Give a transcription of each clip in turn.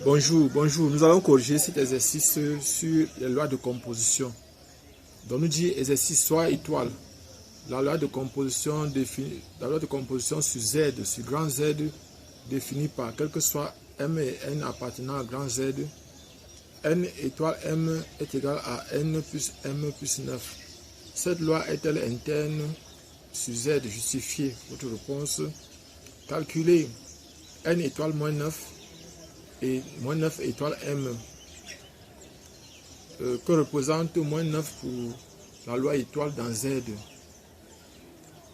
Bonjour. Nous allons corriger cet exercice sur les lois de composition. Donc nous dit exercice soit étoile. La loi de composition sur Z, sur grand Z, définie par quel que soit M et N appartenant à grand Z, N étoile M est égal à N plus M plus 9. Cette loi est-elle interne sur Z? Justifiez votre réponse. Calculez N étoile moins 9 et moins 9 étoile M. Que représente moins 9 pour la loi étoile dans Z?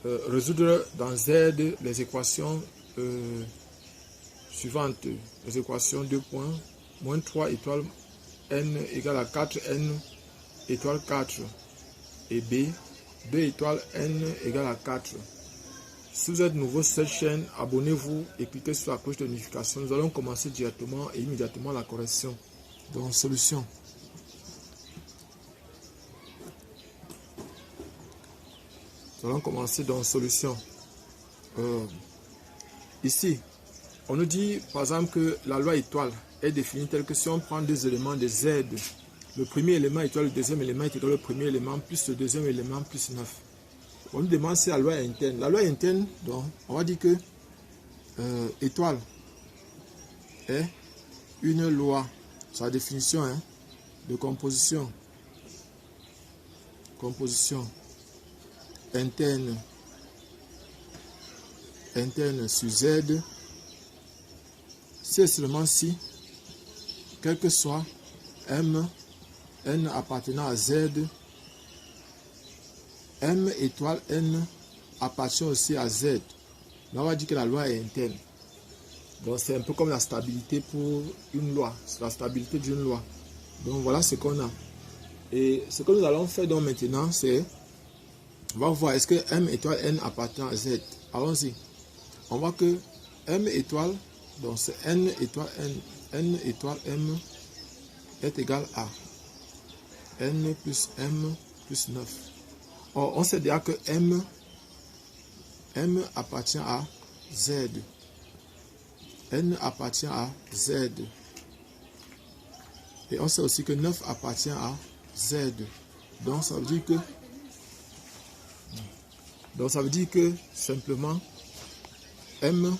Résoudre dans Z les équations suivantes. Les équations 2 points. Moins 3 étoile N égale à 4N étoile 4. Et B, 2 étoiles N égale à 4. Si vous êtes nouveau sur cette chaîne, abonnez-vous et cliquez sur la cloche de notification. Nous allons commencer directement et immédiatement la correction. Donc, solution. Nous allons commencer dans solution. Ici, on nous dit par exemple que la loi étoile est définie telle que si on prend deux éléments de Z, le premier élément étoile, le deuxième élément est égal au premier élément plus le deuxième élément plus 9. On nous demande si la loi est interne. La loi interne, donc, on va dire que étoile est une loi, sa définition de composition. Composition interne sur Z, c'est seulement si, quel que soit M, N appartenant à Z, M étoile N appartient aussi à Z. Là, on va dire que la loi est interne. Donc, c'est un peu comme la stabilité pour une loi. C'est la stabilité d'une loi. Donc, voilà ce qu'on a. Et ce que nous allons faire donc maintenant, c'est, on va voir, est-ce que M étoile N appartient à Z? Allons-y. On voit que M étoile, donc c'est N étoile N. N étoile M est égal à N plus M plus 9. Or, on sait déjà que M appartient à Z. N appartient à Z. Et on sait aussi que 9 appartient à Z. Donc, ça veut dire que simplement M,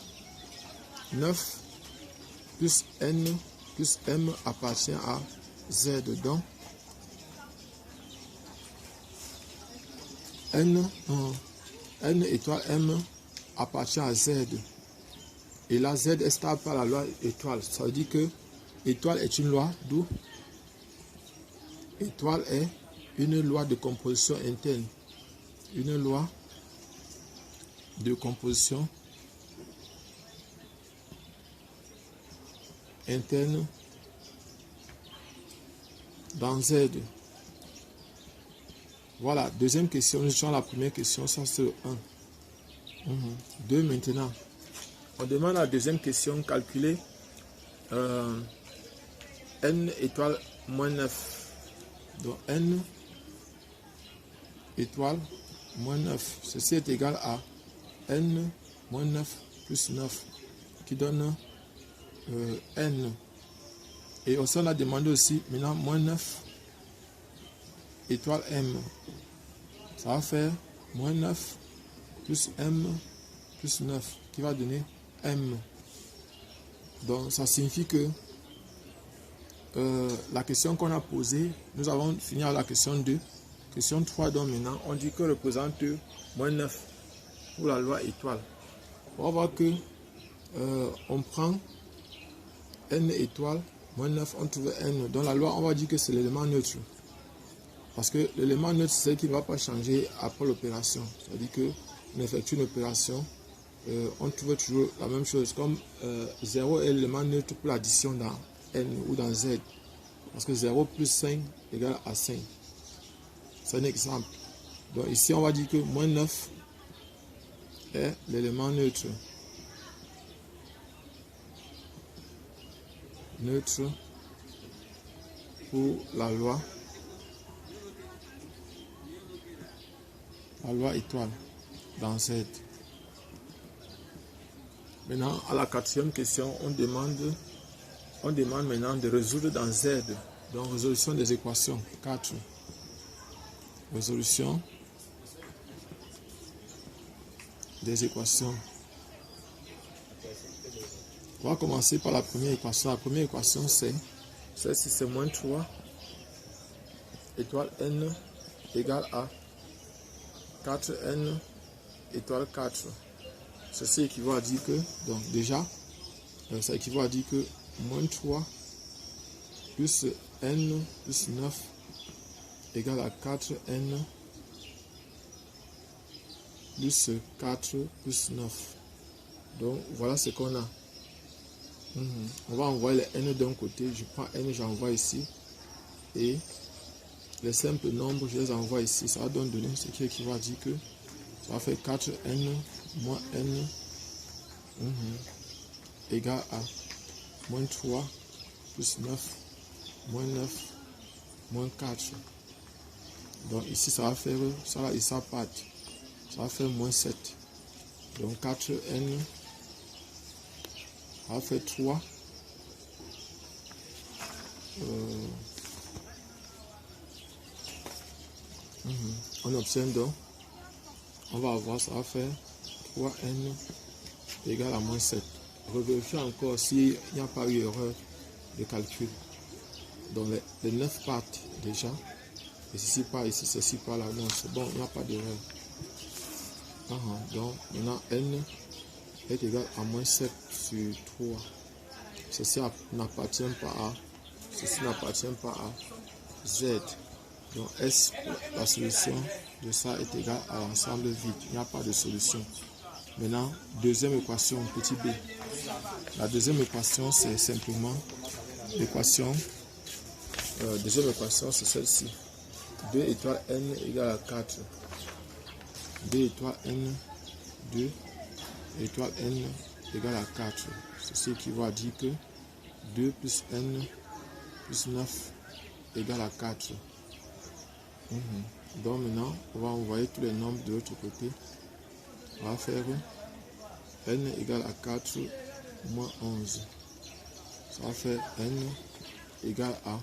9 plus N plus M appartient à Z. Donc, N étoile M appartient à Z. Et là, Z est stable par la loi étoile. Ça veut dire que étoile est une loi, d'où étoile est une loi de composition interne. Une loi de composition interne dans Z. Voilà, deuxième question. Nous cherchons la première question, ça c'est le 1. 2 maintenant. On demande la deuxième question, calculer N étoile moins 9. Donc N étoile moins 9. Ceci est égal à N moins 9 plus 9 qui donne N. Et on a demandé aussi maintenant moins 9 étoile M. Ça va faire moins 9 plus M plus 9 qui va donner M. Donc ça signifie que la question qu'on a posée, nous avons fini à la question 2. Question 3, donc maintenant on dit que représente moins 9 pour la loi étoile. On va voir que on prend N étoile moins 9, on trouve N. Dans la loi, on va dire que c'est l'élément neutre. Parce que l'élément neutre, c'est qui ne va pas changer après l'opération. C'est-à-dire qu'on effectue une opération, on trouve toujours la même chose. Comme 0 est l'élément neutre pour l'addition dans N ou dans Z. Parce que 0 plus 5 égale à 5. C'est un exemple. Donc ici, on va dire que moins 9 est l'élément neutre. Neutre pour la loi étoile dans Z. Maintenant, à la quatrième question, on demande on demande maintenant de résoudre dans Z. Donc résolution des équations 4. Résolution des équations. On va commencer par la première équation. La première équation, c'est celle-ci, c'est moins 3 étoile n égale à 4n étoile 4. Ceci équivaut à dire que, donc déjà, ça équivaut à dire que moins 3 plus n plus 9 égale à 4n plus 4 plus 9. Donc voilà ce qu'on a. On va envoyer les n d'un côté, je prends n, j'envoie ici, et les simples nombres, je les envoie ici. Ça va donc donner ce qui équivaut à dire que ça va faire 4n moins n égale à moins 3 plus 9 moins 9 moins 4. Donc ici ça va faire, ça là, et ça part, ça va faire moins 7. Donc 4n, ça va faire 3. On obtient donc, on va avoir, ça va faire 3n égale à moins 7. Revérifions encore s'il n'y a pas eu erreur de calcul. Donc les 9 partent déjà. Et ceci part ici, ceci part là. Non, c'est bon, il n'y a pas d'erreur. Donc maintenant n est égal à moins 7 sur 3. Ceci n'appartient pas à, ceci n'appartient pas à z. Donc S, la solution de ça est égale à l'ensemble vide. Il n'y a pas de solution. Maintenant, deuxième équation, petit b. La deuxième équation, c'est simplement l'équation. Deuxième équation, c'est celle-ci. 2 étoiles n égale à 4. 2 étoiles n, 2 étoiles n égale à 4. Ceci équivaut à dire que 2 plus n plus 9 égale à 4. Donc maintenant, on va envoyer tous les nombres de l'autre côté. On va faire n égale à 4 moins 11. Ça va faire n égale à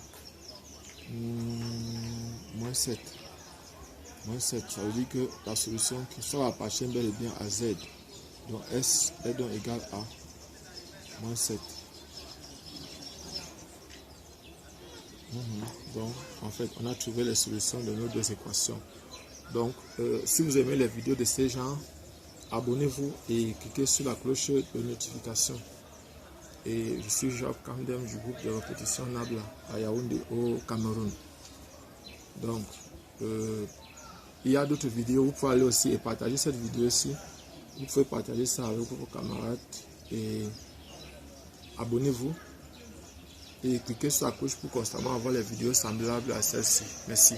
moins 7. Moins 7, ça veut dire que la solution qui soit appartient bel et bien à z. Donc S est donc égal à moins 7. Donc en fait on a trouvé les solutions de nos deux équations. Donc si vous aimez les vidéos de ce genre, abonnez-vous et cliquez sur la cloche de notification. Et je suis Job Kamdem du groupe de répétition Nabla à Yaoundé au Cameroun. Donc il y a d'autres vidéos, vous pouvez aller aussi et partager cette vidéo aussi. Vous pouvez partager ça avec vos camarades et abonnez-vous. Et cliquez sur la cloche pour constamment avoir les vidéos semblables à celle-ci. Merci.